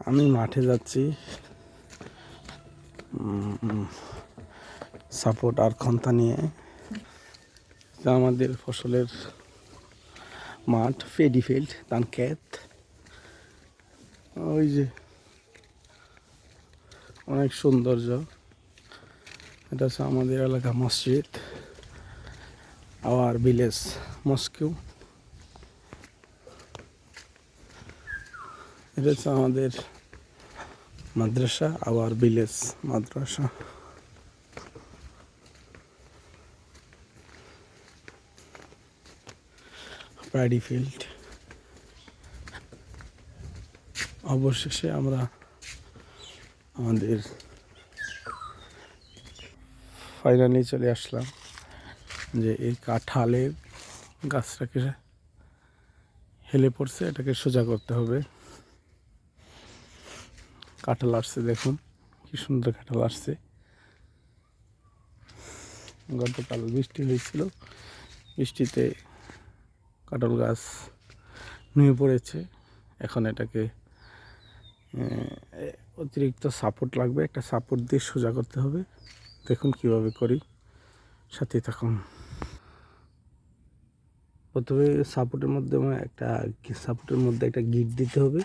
আমি মাঠে যাচ্ছি সাপোর্ট আর খন্তা নিয়ে। আমাদের ফসলের মাঠ, ফেডি ফিল্ড, ধান ক্ষেত। ওই যে অনেক সৌন্দর্য। এটা হচ্ছে আমাদের এলাকা মসজিদ, আওয়ার ভিলেজ মস্কো। এটা হচ্ছে আমাদের মাদ্রাসা, আওয়ার ভিলেজ মাদ্রাসা। Paddy field. অবশেষে আমরা আমাদের ফাইনালি চলে আসলাম যে এই কাঁঠালের গাছটাকে হেলে পড়ছে, এটাকে সোজা করতে হবে। কাঁঠাল আসছে, দেখুন কি সুন্দর কাঁঠাল আসছে। গতকাল বৃষ্টি হয়েছিল, বৃষ্টিতে কাঁঠাল গাছ নুয়ে পড়েছে। এখন এটাকে অতিরিক্ত সাপোর্ট লাগবে, একটা সাপোর্ট দিয়ে সোজা করতে হবে। দেখুন কিভাবে করি, সাথে থাকুন। প্রথমে সাপোর্টের মধ্যে একটা গিট দিতে হবে।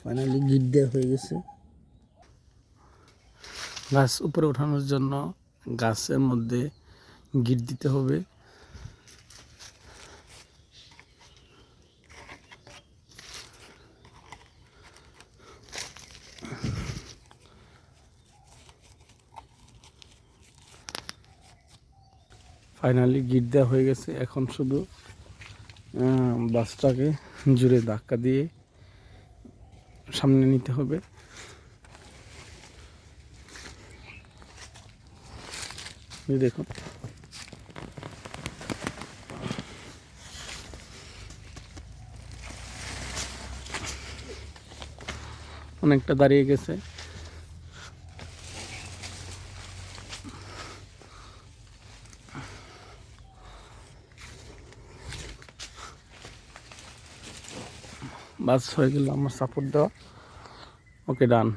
ফাইনালি গিট দেওয়া হয়ে গেছে। গাছ উপরে ওঠানোর জন্য গাছের মধ্যে গিট দিতে হবে। ফাইনালি গিট দেওয়া হয়ে গেছে। এখন শুধু বাসটাকে জুড়ে ধাক্কা দিয়ে সামনে নিতে হবে। দেখুন অনেকটা দাঁড়িয়ে গেছে। বাস হয়ে গেল আমার সাপোর্ট দেওয়া। ওকে, ডান।